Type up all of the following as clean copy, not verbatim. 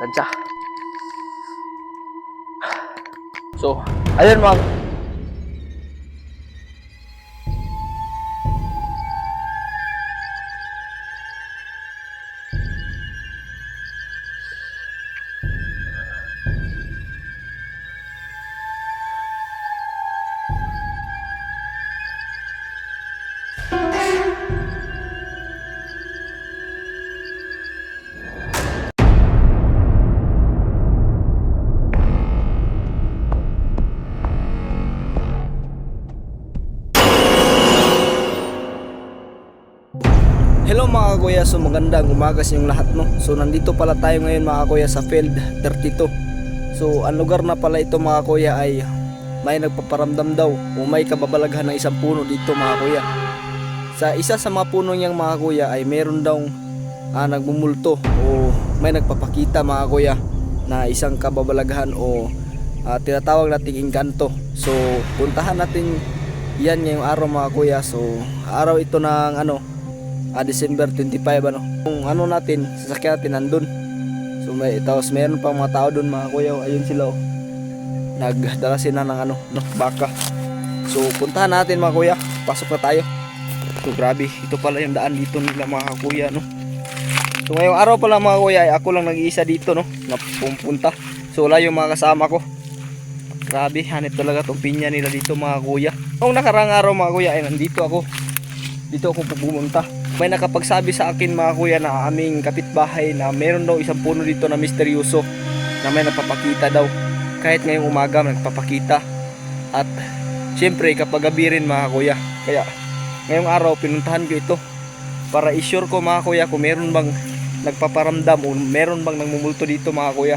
tansya. So, ayun mga Hello mga kuya, so magandang umaga sa inyong lahat no. So nandito pala tayo ngayon mga kuya sa field 32. So ang lugar na pala ito mga kuya ay may nagpaparamdam daw o may kababalaghan ng isang puno dito mga kuya. Sa isa sa mga puno niyang mga kuya ay meron daw nagmumulto o may nagpapakita mga kuya na isang kababalaghan o tinatawag nating engkanto. So puntahan natin yan ngayong araw mga kuya. So araw ito ng December 25 Kung natin, sasakyan natin nandun. So tapos meron pang mga tao dun mga kuya. Ayun sila nagdala sila ng baka. So puntahan natin mga kuya. Pasok na tayo. So grabe, ito pala yung daan dito nila mga kuya no. So ngayong araw pala mga kuya ay ako lang nag-iisa dito no, na pumunta. So wala yung mga kasama ko. Grabe, hanip talaga tong pinya nila dito mga kuya. Noong nakarang araw mga kuya ay nandito ako. Dito ako pumunta. May nakapagsabi sa akin mga kuya na aming kapitbahay na meron daw isang puno dito na misteryoso na may napapakita daw. Kahit ngayong umaga nagpapakita. At syempre kapag gabi rin mga kuya. Kaya ngayong araw pinuntahan ko ito para i-sure ko mga kuya kung meron bang nagpaparamdam o meron bang nagmumulto dito mga kuya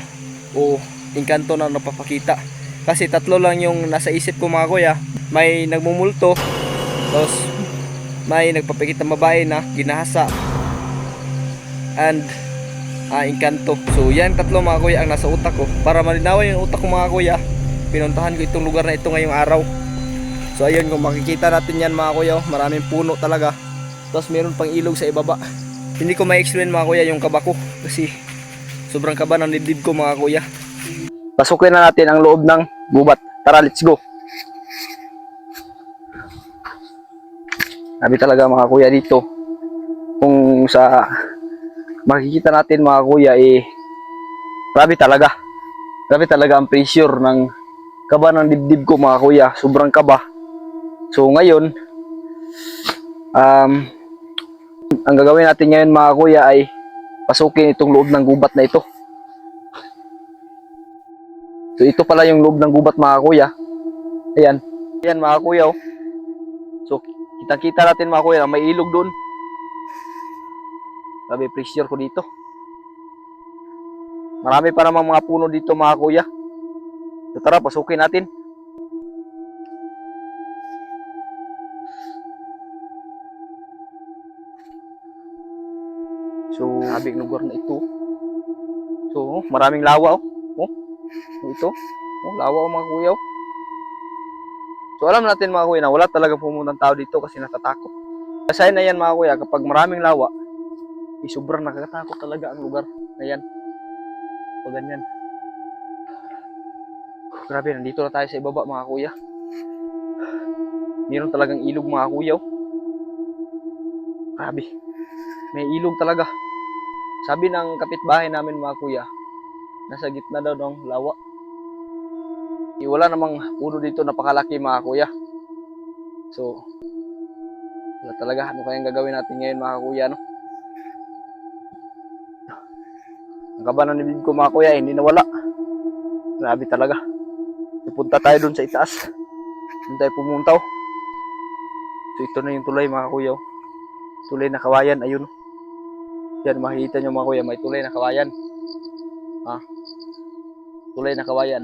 o engkanto na napapakita. Kasi tatlo lang yung nasa isip ko mga kuya. May nagmumulto, tapos may nagpapakita babae na ginahasa, and engkanto. So yan tatlo mga kuya ang nasa utak ko. Para malinawan yung utak ko mga kuya, pinuntahan ko itong lugar na ito ngayong araw. So ayun, kung makikita natin yan mga kuya, maraming puno talaga. Tapos meron pang ilog sa ibaba. Hindi ko ma-explain mga kuya yung kaba ko, kasi sobrang kaba ng dibdib ko mga kuya. Pasukin na natin ang loob ng gubat. Tara, let's go. Sabi talaga mga kuya dito, kung sa makikita natin mga kuya grabe talaga ang pressure ng kaba ng dibdib ko mga kuya. Sobrang kaba. So ngayon ang gagawin natin ngayon mga kuya ay pasukin itong loob ng gubat na ito. So ito pala yung loob ng gubat mga kuya. Ayan mga kuya oh. So kita natin mga kuya na may ilog doon. Grabe pressure ko dito. Marami pa namang mga puno dito mga kuya. So tara, pasukin natin. So grabe ang lugar na ito. So maraming lawa oh. Ito lawa mga kuya oh. So alam natin mga kuya na wala talaga pumuntang tao dito kasi natatakot. Kasi na yan mga kuya, kapag maraming lawa sobrang nakakatakot talaga ang lugar na yan. So ganyan. Grabe, nandito na tayo sa ibaba mga kuya. Meron talagang ilog mga kuya oh. Grabe, may ilog talaga. Sabi ng kapitbahay namin mga kuya, nasa gitna daw ng lawa. Wala namang puno dito napakalaki mga kuya. So wala talaga. Ano kayang gagawin natin ngayon mga kuya no? Ang kaba ng dibdib ko mga kuya hindi nawala. Grabe talaga. Pupunta tayo dun sa itaas. Doon tayo pumuntaw. So ito na yung tulay mga kuya. Tulay na kawayan, ayun. Yan, makikita nyo mga kuya, may tulay na kawayan. Tulay na kawayan.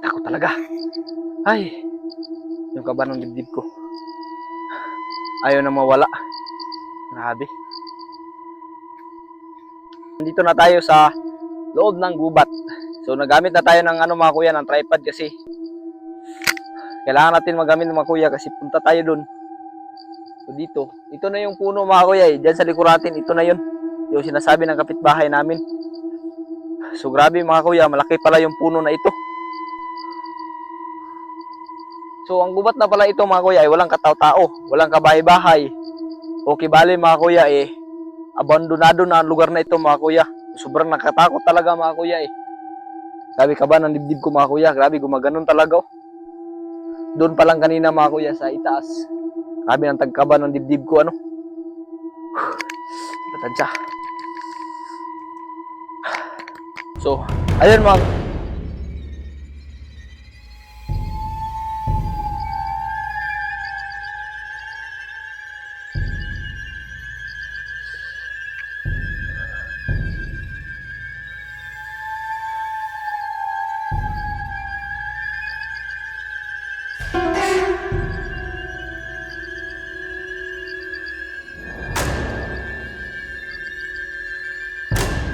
Takot talaga. Ay, yung kaba ng dibdib ko ayaw na mawala. Grabe. Nandito na tayo sa loob ng gubat. So nagamit na tayo ng mga kuya, ng tripod kasi kailangan natin magamit ng mga kuya kasi punta tayo dun. So dito, ito na yung puno mga kuya eh. Diyan sa likuratin, ito na yun. Yung sinasabi ng kapitbahay namin. So grabe mga kuya, malaki pala yung puno na ito. So ang gubat na pala ito mga kuya ay walang katao-tao, walang kabahay-bahay. Okay bali mga kuya eh, abandonado na ang lugar na ito mga kuya. Sobrang nakatakot talaga mga kuya eh. Grabe ka ba ng dibdib ko mga kuya, grabe gumaganon talaga oh. Doon pa lang kanina mga kuya sa itaas. Grabe ang tagkaba ng dibdib ko ano. Batansya. So, ayun mga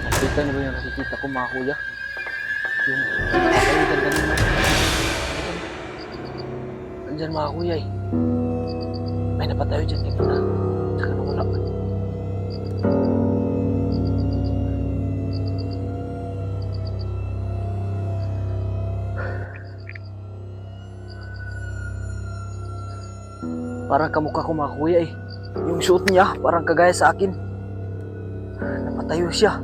nakikita niyo ba yung nakikita ko mga kuya? Yung nakakaitan kanina. Andyan mga kuya eh. May napatayo dyan kanina. Tsaka nawala. Parang kamukha ko mga kuya eh. Yung suot niya parang kagaya sa akin. Napatayo siya.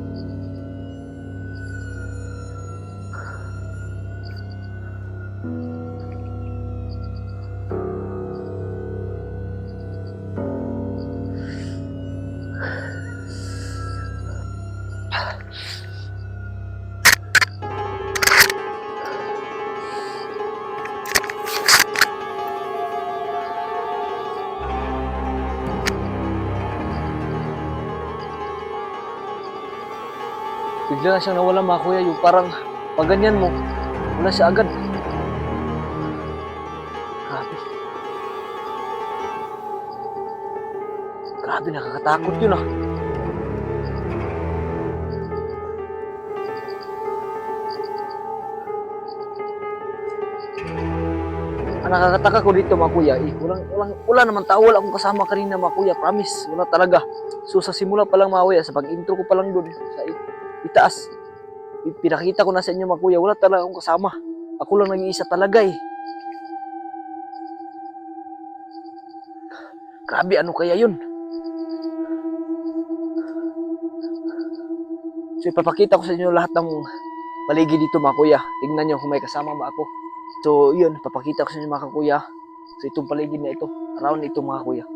Bigla na siyang nawala mga kuya, yung parang pag ganyan mo, wala siya agad. Grabe. Grabe, nakakatakot yun ah. Ang nakakataka ko dito mga kuya, wala naman tao, wala akong kasama kanina mga kuya, promise, wala talaga. So sa simula pa lang mga kuya, sa pag-intro ko pa lang doon, sa itaas, pinakita ko na sa inyo mga kuya, wala talaga akong kasama. Ako lang nag-iisa talaga eh. Grabe, ano kaya yun? So ipapakita ko sa inyo lahat ng paligid dito mga kuya. Tingnan nyo kung may kasama ba ako. So yun, papakita ko sa inyo mga kuya. So itong paligid na ito, around ito mga kuya.